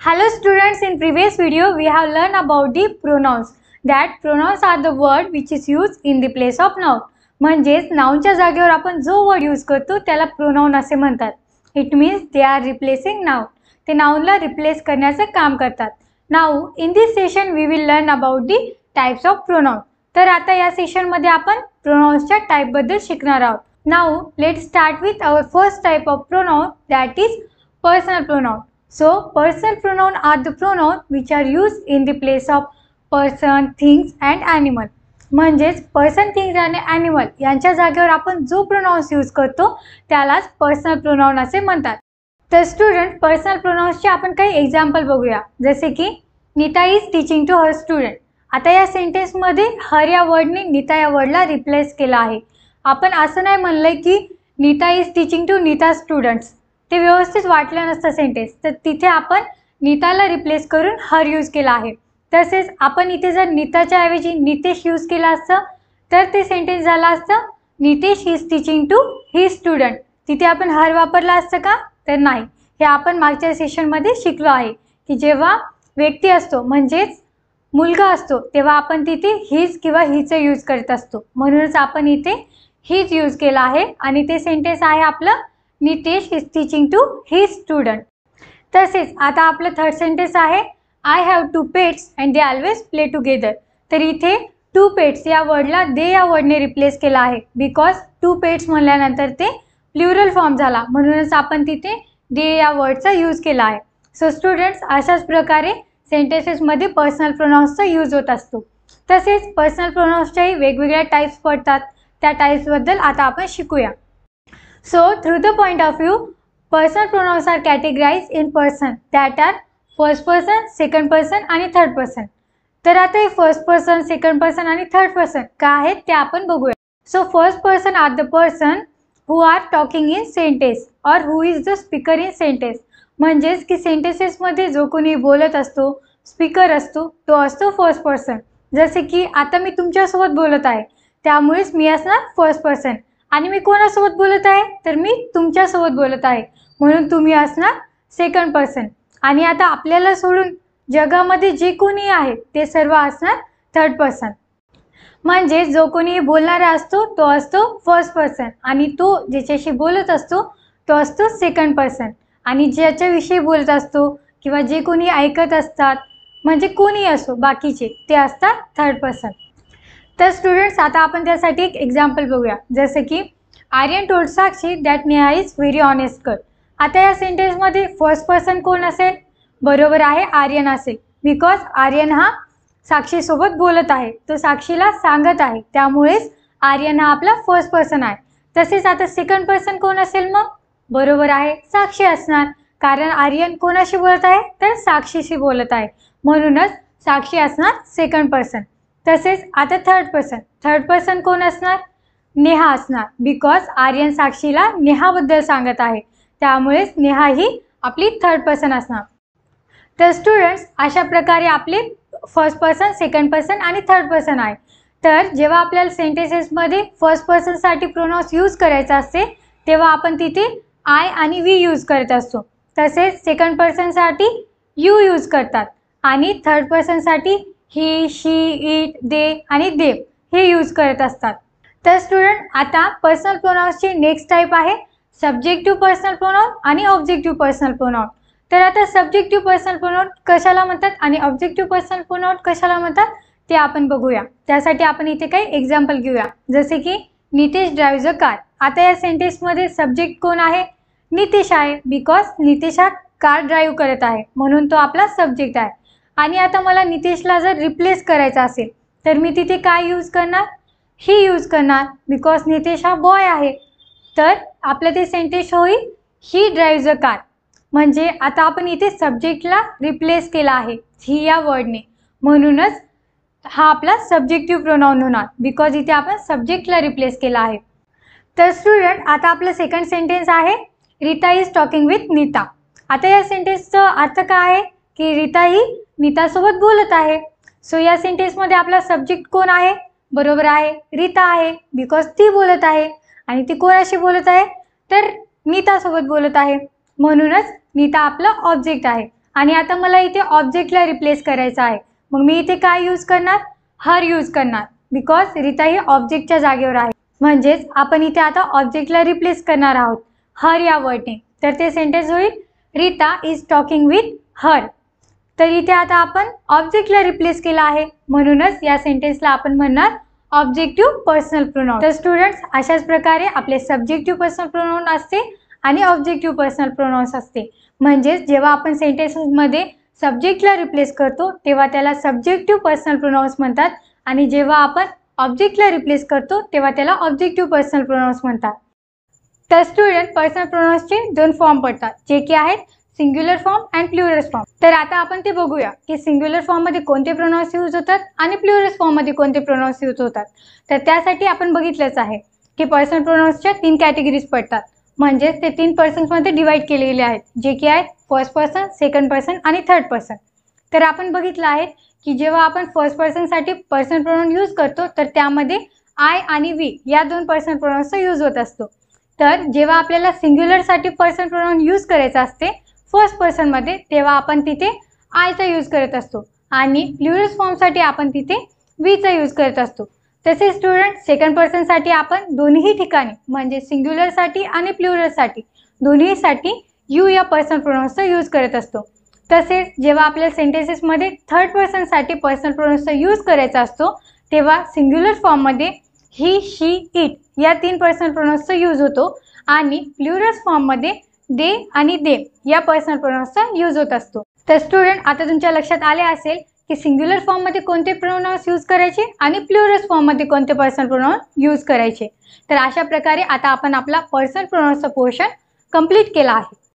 Hello students, in previous video we have learned about the pronouns. That pronouns are the word which is used in the place of noun. म्हणजेच नाउनच्या जागेवर आपण जो word use करतो त्याला pronoun असे म्हणतात. It means they are replacing noun. ते नाउनला रिप्लेस करण्याचं काम करतात. Now in this session we will learn about the types of pronoun. तर आता या सेशन मध्ये आपण प्रोनाउन्सच्या टाइप बद्दल शिकणार आहोत. Now let's start with our first type of pronoun, that is personal pronoun. So personal pronoun are the pronoun which are used in the place of person, things and animal. म्हणजेच person, things आणि animal यांच्या जागेवर आपण जो pronounce use करतो त्यालाच personal pronoun असे म्हणतात. तर स्टुडंट, पर्सनल प्रोनाउन्सचे आपण काही एक्झाम्पल बघूया. जसे की Neeta is teaching to her student. आता या सेंटेन्समध्ये हर या वर्डने नीता या वर्डला रिप्लेस केला आहे. आपण असं नाही म्हणलंय की Neeta is teaching to Neeta students. ते व्यवस्थित वाटलं नसतं सेंटेन्स, तर तिथे आपण नीताला रिप्लेस करून हर यूज केला आहे. तसेच आपण इथे जर नीताच्या ऐवजी नितेश यूज केला असतं तर ते सेंटेन्स झालं असतं Nitesh is teaching to he student. तिथे आपण हर वापरला असतं का? तर नाही. हे आपण मागच्या सेशनमध्ये शिकलो आहे की जेव्हा व्यक्ती असतो म्हणजेच मुलगा असतो तेव्हा आपण तिथे हिज किंवा हिचं यूज करत असतो. म्हणूनच आपण इथे हिज यूज केला आहे आणि ते सेंटेन्स आहे आपलं Nitesh is teaching to he student. तसेच आता आपलं थर्ड सेंटेन्स आहे I have two pets and they always play together. तर इथे टू पेट्स या वर्डला दे या वर्डने रिप्लेस केला आहे. बिकॉज टू पेट्स म्हणल्यानंतर ते प्लुरल फॉर्म झाला, म्हणूनच आपण तिथे दे या वर्डचा यूज केला आहे. सो स्टुडंट्स, अशाच प्रकारे सेंटेन्सेसमध्ये पर्सनल प्रोनाउन्सचा यूज होत असतो. तसेच पर्सनल प्रोनाउन्सच्याही वेगवेगळ्या टाईप्स पडतात. त्या टाईप्सबद्दल आता आपण शिकूया. So through the point of view, personal pronouns are categorized in person, that are first person, second person आणि third person. तर आता हे फर्स्ट पर्सन, सेकंड पर्सन आणि थर्ड पर्सन काय आहेत ते आपण बघूया. So first person are the person who are talking in sentence और who is the speaker in sentence. म्हणजेच की सेंटेन्सेसमध्ये जो कोणी बोलत असतो, स्पीकर असतो, तो असतो फर्स्ट पर्सन. जसे की आता मी तुमच्यासोबत बोलत आहे, त्यामुळेच मी असणार फर्स्ट पर्सन. आणि मी कोणासोबत बोलत आहे? तर मी तुमच्यासोबत बोलत आहे, म्हणून तुम्ही असणार सेकंड पर्सन. आणि आता आपल्याला सोडून जगामध्ये जे कोणी आहे ते सर्व असणार थर्ड पर्सन. म्हणजे जो कोणी बोलणारा असतो तो असतो फर्स्ट पर्सन आणि तो ज्याच्याशी बोलत असतो तो असतो सेकंड पर्सन. आणि ज्याच्याविषयी बोलत असतो किंवा जे कोणी ऐकत असतात म्हणजे कोणी असो बाकीचे ते असतात थर्ड पर्सन. तर स्टुडंट्स, आता आपण त्यासाठी एक एक्झाम्पल बघूया. जसं की Aryan told Sakshi that Neha is very honest girl. आता या सेंटेन्समध्ये फर्स्ट पर्सन कोण असेल? बरोबर आहे, आर्यन असेल. बिकॉज आर्यन हा साक्षीसोबत बोलत आहे, तो साक्षीला सांगत आहे, त्यामुळेच आर्यन हा आपला फर्स्ट पर्सन आहे. तसेच आता सेकंड पर्सन कोण असेल मग? बरोबर आहे, साक्षी असणार. कारण आर्यन कोणाशी बोलत आहे? तर साक्षीशी बोलत आहे, म्हणूनच साक्षी असणार सेकंड पर्सन. तसेच आता थर्ड पर्सन कोण असणार? नेहा असणार. बिकॉज आर्यन साक्षीला नेहाबद्दल सांगत आहे, त्यामुळेच नेहा ही आपली थर्ड पर्सन असणार. तर स्टुडंट्स, अशा प्रकारे आपले फर्स्ट पर्सन, सेकंड पर्सन आणि थर्ड पर्सन आहे. तर जेव्हा आपल्याला सेंटेन्सेसमध्ये फर्स्ट पर्सनसाठी प्रोनाउन्स यूज करायचा असते तेव्हा आपण तिथे आय आणि वी यूज करत असतो. तसेच सेकंड पर्सनसाठी यू यूज करतात आणि थर्ड पर्सनसाठी ही, शी, इट, दे आणि देव हे यूज करत असतात. तर स्टुडंट, आता पर्सनल प्रोनाउन्सची नेक्स्ट टाईप आहे सब्जेक्टिव्ह पर्सनल प्रोनाउन आणि ऑब्जेक्टिव्ह पर्सनल प्रोनाउन. तर आता सब्जेक्टिव्ह पर्सनल प्रोनाउन कशाला म्हणतात आणि ऑब्जेक्टिव्ह पर्सनल प्रोनाउन कशाला म्हणतात ते आपण बघूया. त्यासाठी आपण इथे काही एक्झाम्पल घेऊया. जसे की नितेश ड्राइव्हज अ कार. आता या सेंटेन्समध्ये सब्जेक्ट कोण आहे? नितेश आहे. बिकॉज नितेश हा कार ड्राईव्ह करत आहे, म्हणून तो आपला सब्जेक्ट आहे. आणि आता मला नितेशला जर रिप्लेस करायचा असेल तर मी तिथे काय यूज करणार? ही यूज करणार. बिकॉज नितेश हा बॉय आहे, तर आपलं ते सेंटेन्स होईल ही ड्राइव्हज अ कार. म्हणजे आता आपण इथे सब्जेक्टला रिप्लेस केला आहे ही या वर्डने, म्हणूनच हा आपला सब्जेक्टिव्ह प्रोनाउन होणार. बिकॉज इथे आपण सब्जेक्टला रिप्लेस केला आहे. तर स्टुडंट, आता आपलं सेकंड सेंटेन्स आहे Rita is talking with Neeta. आता या सेंटेन्सचा अर्थ काय आहे की रीता ही नीतासोबत बोलत आहे. सो या सेंटेन्समध्ये आपला सब्जेक्ट कोण आहे? बरोबर आहे, रीता आहे. बिकॉज ती बोलत आहे आणि ती कोणाशी बोलत आहे? तर नीतासोबत बोलत आहे, म्हणूनच नीता आपला ऑब्जेक्ट आहे. आणि आता मला इथे ऑब्जेक्टला रिप्लेस करायचं आहे. मग मी इथे काय यूज करणार? हर यूज करणार, बिकॉज रीता ही ऑब्जेक्टच्या जागेवर आहे. म्हणजेच आपण इथे आता ऑब्जेक्टला रिप्लेस करणार आहोत हर या वर्डने. तर ते सेंटेन्स होईल Rita is talking with her. तर इथे आता आपण ऑब्जेक्टला रिप्लेस केला आहे, म्हणूनच या सेंटेन्सला आपण म्हणणार ऑब्जेक्टिव्ह पर्सनल प्रोनाउन. तर स्टुडंट्स, अशाच प्रकारे आपले सब्जेक्टिव्ह पर्सनल प्रोनाउन असते आणि ऑब्जेक्टिव्ह पर्सनल प्रोनाउन्स असते. म्हणजेच जेव्हा आपण सेंटेन्समध्ये सब्जेक्टला रिप्लेस करतो तेव्हा त्याला सब्जेक्टिव्ह पर्सनल प्रोनाउन्स म्हणतात, आणि जेव्हा आपण ऑब्जेक्टला रिप्लेस करतो तेव्हा त्याला ऑब्जेक्टिव्ह पर्सनल प्रोनाउन्स म्हणतात. तर स्टुडंट, पर्सनल प्रोनाउन्सचे दोन फॉर्म पडतात, जे की आहेत singular form and Plurals form. तर आता आपण ते बघूया की सिंग्युलर फॉर्ममध्ये कोणते प्रोनाउन्स यूज होतात आणि प्लुरल्स फॉर्ममध्ये कोणते प्रोनाउन्स यूज होतात. तर त्यासाठी आपण बघितलंच आहे की पर्सनल प्रोनाउन्सच्या 3 कॅटेगरीज पडतात. म्हणजेच ते 3 पर्सन्समध्ये डिवाइड केले गेले आहेत, जे की आहेत फर्स्ट पर्सन, सेकंड पर्सन आणि थर्ड पर्सन. तर आपण बघितलं आहे की जेव्हा आपण फर्स्ट पर्सनसाठी पर्सनल प्रोनाउन यूज करतो तर त्यामध्ये आय आणि वी या 2 पर्सनल प्रोनाउन्सचा यूज होत असतो. तर जेव्हा आपल्याला सिंग्युलरसाठी पर्सनल प्रोनाउन यूज करायचं असते फर्स्ट पर्सनमध्ये, तेव्हा आपण तिथे आयचा यूज करत असतो, आणि प्लुरल्स फॉर्मसाठी आपण तिथे वीचा यूज करत असतो. तसेच स्टुडंट, सेकंड पर्सनसाठी आपण दोन्ही ठिकाणी म्हणजे सिंग्युलरसाठी आणि प्लुरलसाठी दोन्हीसाठी यू या पर्सनल प्रोनाउन्सचा यूज करत असतो. तसेच जेव्हा आपल्याला सेंटेन्सेसमध्ये थर्ड पर्सनसाठी पर्सनल प्रोनाउन्सचा यूज करायचा असतो तेव्हा सिंग्युलर फॉर्ममध्ये ही, शी, इट या 3 पर्सनल प्रोनाउन्सचा यूज होतो, आणि प्लुरल्स फॉर्ममध्ये दे आणि देम या पर्सनल प्रोनाउन्सचा यूज होत असतो. तर स्टुडंट, आता तुमच्या लक्षात आले असेल की सिंग्युलर फॉर्ममध्ये कोणते प्रोनाउन्स यूज करायचे आणि प्लुरल्स फॉर्ममध्ये कोणते पर्सनल प्रोनाउन यूज करायचे. तर अशा प्रकारे आता आपण आपला पर्सनल प्रोनाउन्सचा पोर्शन कंप्लीट केला आहे.